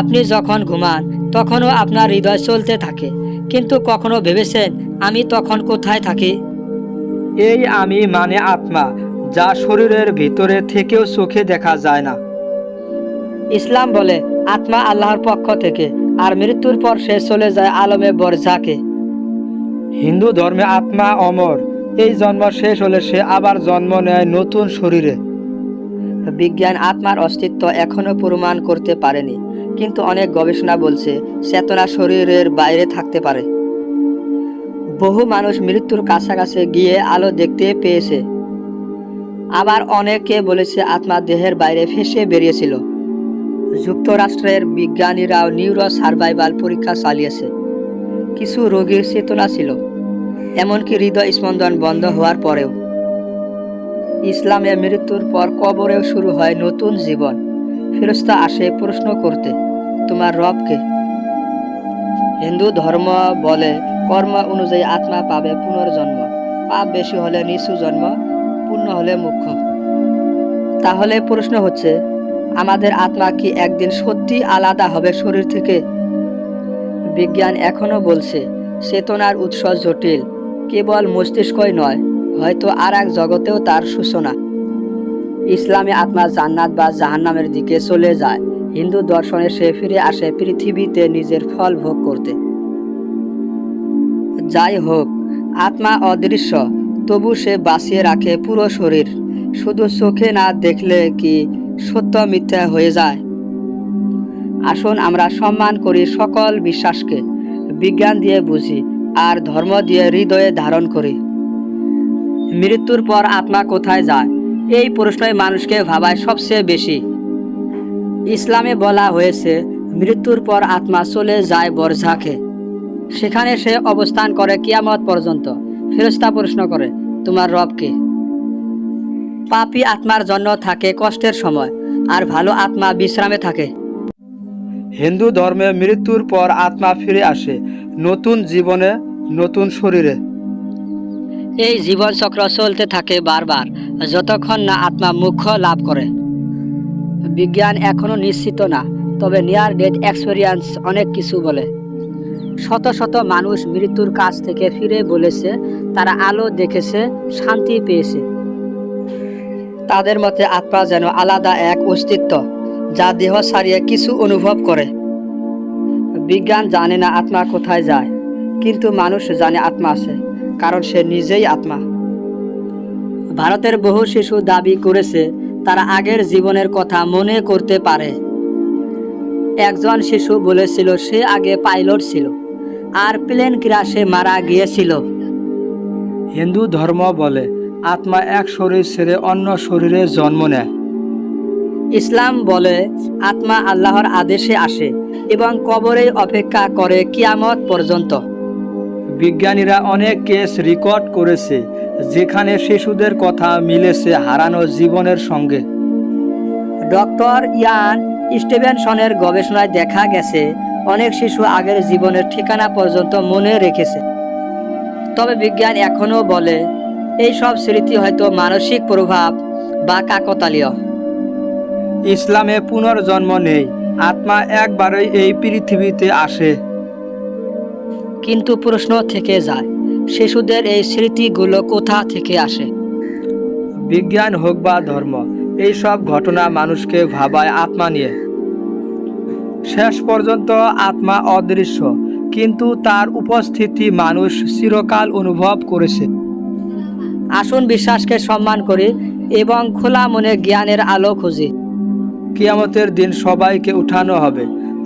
আপনি যখন ঘুমান তখনও আপনার হৃদয় চলতে থাকে, কিন্তু কখনো ভেবেছেন আমি তখন কোথায় থাকি? এই আমি মানে আত্মা, যা শরীরের ভিতরে থেকেও চোখে দেখা যায় না। ইসলাম বলে আত্মা আল্লাহর পক্ষ থেকে, আর মৃত্যুর পর সে চলে যায় আলমে বরজাকে। হিন্দু ধর্মে আত্মা অমর, এই জন্ম শেষ হলে সে আবার জন্ম নেয় নতুন শরীরে। বিজ্ঞান আত্মার অস্তিত্ব এখনো প্রমাণ করতে পারেনি, কিন্তু অনেক গবেষণা বলছে চেতনা শরীরের বাইরে থাকতে পারে। বহু মানুষ মৃত্যুর কাছাকাছি গিয়ে আলো দেখতে পেয়েছে। আবার অনেকে বলেছে আত্মা দেহের বাইরে ভেসে বেরিয়েছিল। যুক্তরাষ্ট্রের বিজ্ঞানীরাও নিউরো সার্ভাইভাল পরীক্ষা চালিয়েছে। কিছু রোগীর চেতনা ছিল, এমনকি হৃদয় স্পন্দন বন্ধ হওয়ার পরেও। ইসলামে মৃত্যুর পর কবরেও শুরু হয় নতুন জীবন। ফেরেশতা আসে প্রশ্ন করতে, তোমার রব কে? হিন্দু ধর্ম বলে কর্ম অনুযায়ী আত্মা পাবে পুনর্জন্ম, পাপ বেশি হলে নিচু জন্ম, পুণ্য হলে মুখ্য। তাহলে প্রশ্ন হচ্ছে, আমাদের আত্মা কি একদিন সত্যি আলাদা হবে শরীর থেকে? বিজ্ঞান এখনো বলছে চেতনার উৎস জটিল, কেবল মস্তিষ্কই নয়, হয়তো আর এক জগতেও তার সূচনা। ইসলামে আত্মা জান্নাত বা জাহান্নামের দিকে চলে যায়, হিন্দু দর্শনে সে ফিরে আসে পৃথিবীতে নিজের ফল ভোগ করতে। যাই হোক, আত্মা অদৃশ্য, তবু সে বাঁচিয়ে রাখে পুরো শরীর। শুধু চোখে না দেখলে কি সত্য মিথ্যা হয়ে যায়? আসুন আমরা সম্মান করি সকল বিশ্বাসকে, বিজ্ঞান দিয়ে বুঝি আর ধর্ম দিয়ে হৃদয়ে ধারণ করি। মৃত্যুর পর আত্মা কোথায় যায়, এই প্রশ্নই মানুষকে ভাবায় সবচেয়ে বেশি। ইসলামে বলা হয়েছে মৃত্যুর পর আত্মা চলে যায় বরজাখে। সেখানে সে অবস্থান করে কিয়ামত পর্যন্ত। ফেরেশতা প্রশ্ন করে, তোমার রব কে? পাপী আত্মার জন্য থাকে কষ্টের সময়, আর ভালো আত্মা বিশ্রামে থাকে। হিন্দু ধর্মে মৃত্যুর পর আত্মা ফিরে আসে নতুন জীবনে, নতুন শরীরে। এই জীবন চক্র চলতে থাকে বারবার, যতক্ষণ না আত্মা মোক্ষ লাভ করে। বিজ্ঞান এখনো নিশ্চিত না, তবে নিয়ার ডেথ এক্সপেরিয়েন্স অনেক কিছু বলে। শত শত মানুষ মৃত্যুর কাছ থেকে ফিরে বলেছে তারা আলো দেখেছে, শান্তি পেয়েছে। তাদের মতে আত্মা যেন আলাদা এক অস্তিত্ব, যা দেহ ছাড়িয়ে কিছু অনুভব করে। বিজ্ঞান জানে না আত্মা কোথায় যায়, কিন্তু মানুষ জানে আত্মা আছে, কারণ সে নিজেই আত্মা। ভারতের বহু শিশু দাবি করেছে তারা আগের জীবনের কথা মনে করতে পারে। একজন শিশু বলেছিল সে আগে পাইলট ছিল, আর প্লেন ক্র্যাশে মারা গিয়েছিল। হিন্দু ধর্ম বলে আত্মা এক শরীর ছেড়ে অন্য শরীরে জন্ম নেয়। ইসলাম বলে আত্মা আল্লাহর আদেশে আসে এবং কবরে অপেক্ষা করে কিয়ামত পর্যন্ত। বিজ্ঞানীরা অনেক কেস রেকর্ড করেছে যেখানে শিশুদের কথা মিলেছে হারানো জীবনের সঙ্গে। ডক্টর ইয়ান স্টিভেনসনের গবেষণায় দেখা গেছে অনেক শিশু আগের জীবনের ঠিকানা পর্যন্ত মনে রেখেছে। তবে বিজ্ঞান এখনও বলে এই সব স্মৃতি হয়তো মানসিক প্রভাব বা কাকতালীয়। ইসলামে পুনর্জন্ম নেই, আত্মা একবারই এই পৃথিবীতে আসে। কিন্তু প্রশ্ন থেকে যায়, শিশুদের এই স্মৃতিগুলো কোথা থেকে আসে? বিজ্ঞান হোক বা ধর্ম, এই সব ঘটনা মানুষকে ভাবায় আত্মা নিয়ে। শেষ পর্যন্ত আত্মা অদৃশ্য, কিন্তু তার উপস্থিতি মানুষ চিরকাল অনুভব করেছে। আসুন বিশ্বাসকে সম্মান করি এবং খোলা মনে জ্ঞানের আলো খুঁজি। কিয়ামতের দিন সবাইকে উঠানো হবে,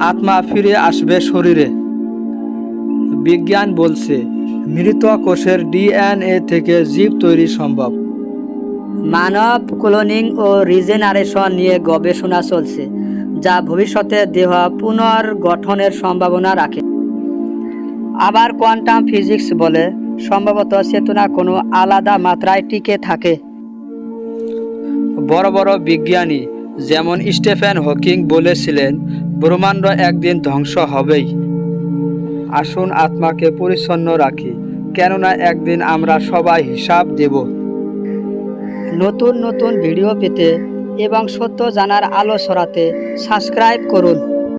আত্মা ফিরে আসবে শরীরে। বিজ্ঞান বলছে মৃত কোষের ডিএনএ থেকে জীব তৈরি সম্ভব। মানব ক্লোনিং ও রিজেনারেশন নিয়ে গবেষণা চলছে, যা ভবিষ্যতে দেহ পুনর্গঠনের সম্ভাবনা রাখে। আবার কোয়ান্টাম ফিজিক্স বলে সম্ভবত চেতনা কোনো আলাদা মাত্রায় টিকে থাকে। বড় বড় বিজ্ঞানী যেমন স্টিফেন হকিং বলেছিলেন ব্রহ্মাণ্ড একদিন ধ্বংস হবেই। আসুন আত্মাকে পরিচ্ছন্ন রাখি, কেননা একদিন আমরা সবাই হিসাব দেব। নতুন নতুন ভিডিও পেতে এবং সত্য জানার আলো ছড়াতে সাবস্ক্রাইব করুন।